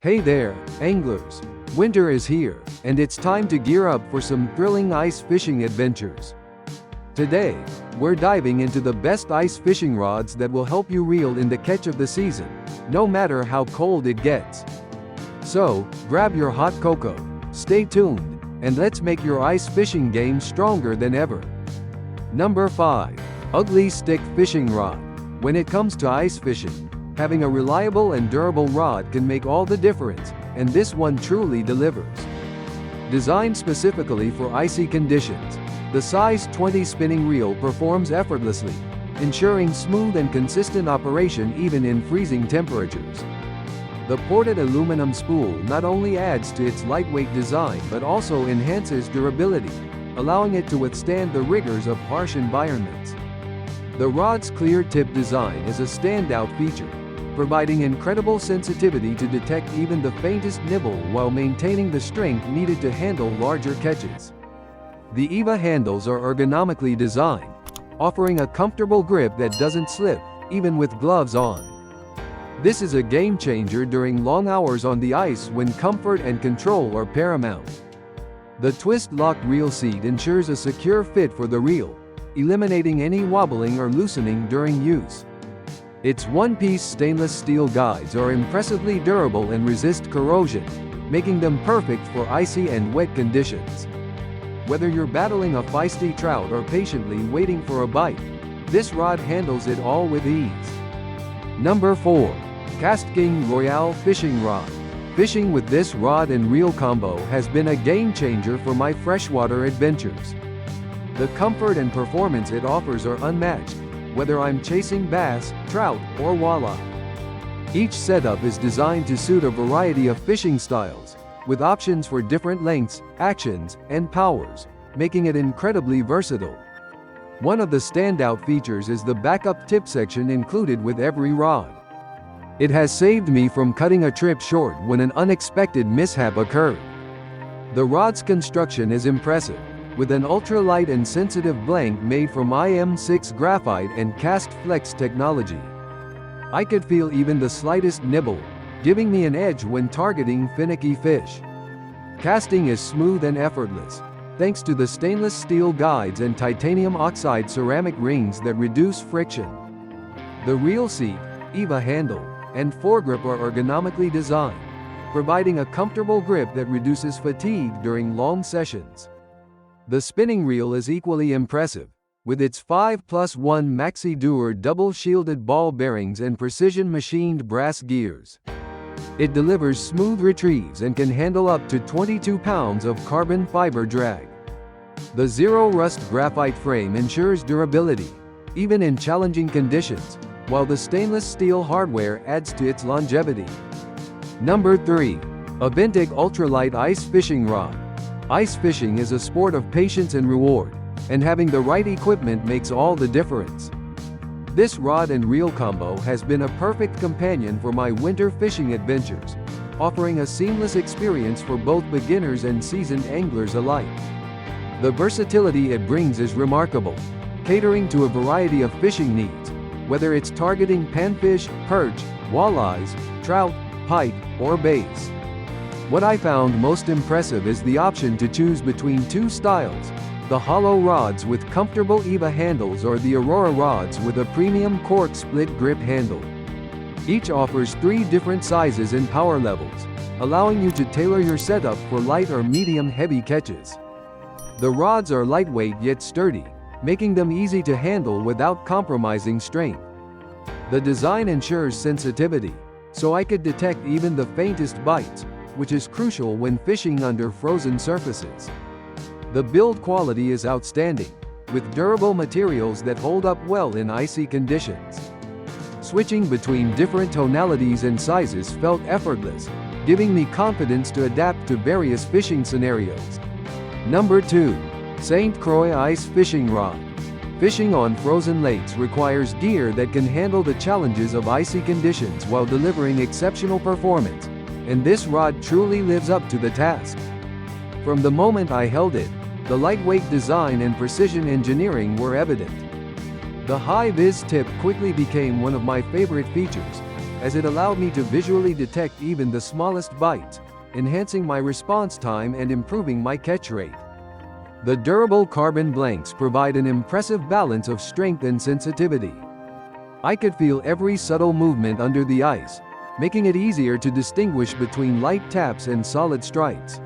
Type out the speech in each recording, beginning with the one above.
Hey there, anglers! Winter is here, and it's time to gear up for some thrilling ice fishing adventures. Today, we're diving into the best ice fishing rods that will help you reel in the catch of the season, no matter how cold it gets. So, grab your hot cocoa, stay tuned, and let's make your ice fishing game stronger than ever. Number 5. Ugly Stick Fishing Rod. When it comes to ice fishing, having a reliable and durable rod can make all the difference, and this one truly delivers. Designed specifically for icy conditions, the size 20 spinning reel performs effortlessly, ensuring smooth and consistent operation even in freezing temperatures. The ported aluminum spool not only adds to its lightweight design but also enhances durability, allowing it to withstand the rigors of harsh environments. The rod's clear tip design is a standout feature, providing incredible sensitivity to detect even the faintest nibble while maintaining the strength needed to handle larger catches. The EVA handles are ergonomically designed, offering a comfortable grip that doesn't slip, even with gloves on. This is a game changer during long hours on the ice when comfort and control are paramount. The twist-lock reel seat ensures a secure fit for the reel, eliminating any wobbling or loosening during use. Its one-piece stainless steel guides are impressively durable and resist corrosion, making them perfect for icy and wet conditions. Whether you're battling a feisty trout or patiently waiting for a bite, this rod handles it all with ease. Number 4. Castging Royale Fishing Rod. Fishing with this rod and reel combo has been a game changer for my freshwater adventures. The comfort and performance it offers are unmatched, whether I'm chasing bass, trout, or walleye. Each setup is designed to suit a variety of fishing styles, with options for different lengths, actions, and powers, making it incredibly versatile. One of the standout features is the backup tip section included with every rod. It has saved me from cutting a trip short when an unexpected mishap occurred. The rod's construction is impressive, with an ultralight and sensitive blank made from IM6 graphite and cast flex technology. I could feel even the slightest nibble, giving me an edge when targeting finicky fish. Casting is smooth and effortless, thanks to the stainless steel guides and titanium oxide ceramic rings that reduce friction. The reel seat, EVA handle, and foregrip are ergonomically designed, providing a comfortable grip that reduces fatigue during long sessions. The spinning reel is equally impressive, with its 5+1 Maxi Dewar double-shielded ball bearings and precision-machined brass gears. It delivers smooth retrieves and can handle up to 22 pounds of carbon fiber drag. The zero-rust graphite frame ensures durability, even in challenging conditions, while the stainless steel hardware adds to its longevity. Number 3. Avic Ultralight Ice Fishing Rod. Ice fishing is a sport of patience and reward, and having the right equipment makes all the difference. This rod and reel combo has been a perfect companion for my winter fishing adventures, offering a seamless experience for both beginners and seasoned anglers alike. The versatility it brings is remarkable, catering to a variety of fishing needs, whether it's targeting panfish, perch, walleyes, trout, pike, or bass. What I found most impressive is the option to choose between two styles: the hollow rods with comfortable EVA handles or the Aurora rods with a premium cork split grip handle. Each offers 3 different sizes and power levels, allowing you to tailor your setup for light or medium heavy catches. The rods are lightweight yet sturdy, making them easy to handle without compromising strength. The design ensures sensitivity, so I could detect even the faintest bites, which is crucial when fishing under frozen surfaces. The build quality is outstanding, with durable materials that hold up well in icy conditions. Switching between different tonalities and sizes felt effortless, giving me confidence to adapt to various fishing scenarios. Number 2. St. Croix Ice Fishing Rod. Fishing on frozen lakes requires gear that can handle the challenges of icy conditions while delivering exceptional performance, and this rod truly lives up to the task. From the moment I held it, the lightweight design and precision engineering were evident. The high-vis tip quickly became one of my favorite features, as it allowed me to visually detect even the smallest bites, enhancing my response time and improving my catch rate. The durable carbon blanks provide an impressive balance of strength and sensitivity. I could feel every subtle movement under the ice, making it easier to distinguish between light taps and solid strikes.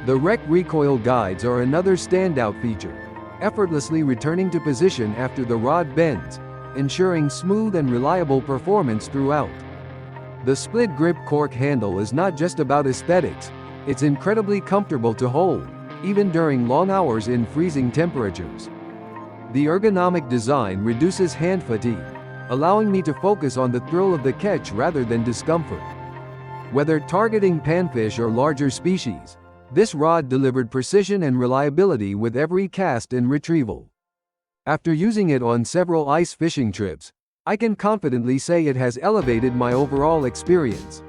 The rec recoil guides are another standout feature, effortlessly returning to position after the rod bends, ensuring smooth and reliable performance throughout. The split grip cork handle is not just about aesthetics, it's incredibly comfortable to hold, even during long hours in freezing temperatures. The ergonomic design reduces hand fatigue, allowing me to focus on the thrill of the catch rather than discomfort. Whether targeting panfish or larger species, this rod delivered precision and reliability with every cast and retrieval. After using it on several ice fishing trips, I can confidently say it has elevated my overall experience.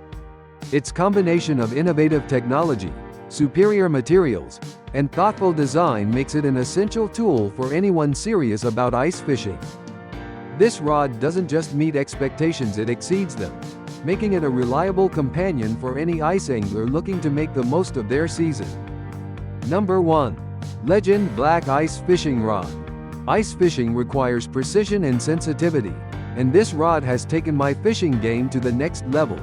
Its combination of innovative technology, superior materials, and thoughtful design makes it an essential tool for anyone serious about ice fishing. This rod doesn't just meet expectations, it exceeds them, making it a reliable companion for any ice angler looking to make the most of their season. Number 1. Legend Black Ice Fishing Rod. Ice fishing requires precision and sensitivity, and this rod has taken my fishing game to the next level.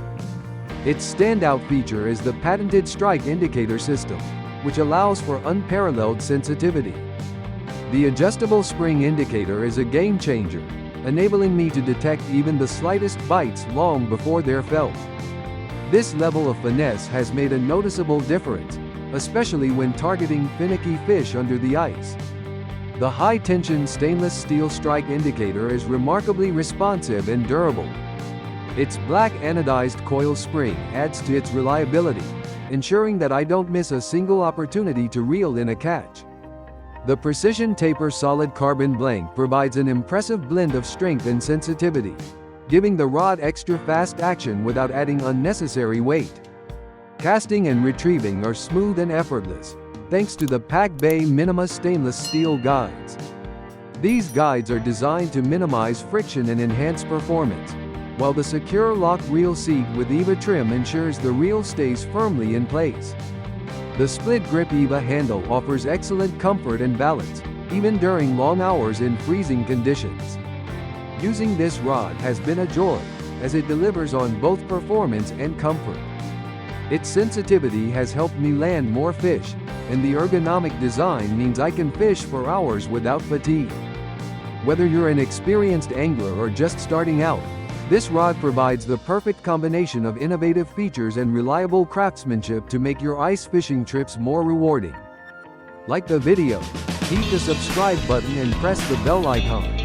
Its standout feature is the patented strike indicator system, which allows for unparalleled sensitivity. The adjustable spring indicator is a game changer, enabling me to detect even the slightest bites long before they're felt. This level of finesse has made a noticeable difference, especially when targeting finicky fish under the ice. The high-tension stainless steel strike indicator is remarkably responsive and durable. Its black anodized coil spring adds to its reliability, ensuring that I don't miss a single opportunity to reel in a catch. The Precision Taper solid carbon blank provides an impressive blend of strength and sensitivity, giving the rod extra fast action without adding unnecessary weight. Casting and retrieving are smooth and effortless, thanks to the Pac Bay Minima stainless steel guides. These guides are designed to minimize friction and enhance performance, while the secure lock reel seat with EVA trim ensures the reel stays firmly in place. The split grip EVA handle offers excellent comfort and balance, even during long hours in freezing conditions. Using this rod has been a joy, as it delivers on both performance and comfort. Its sensitivity has helped me land more fish, and the ergonomic design means I can fish for hours without fatigue. Whether you're an experienced angler or just starting out, this rod provides the perfect combination of innovative features and reliable craftsmanship to make your ice fishing trips more rewarding. Like the video, hit the subscribe button and press the bell icon.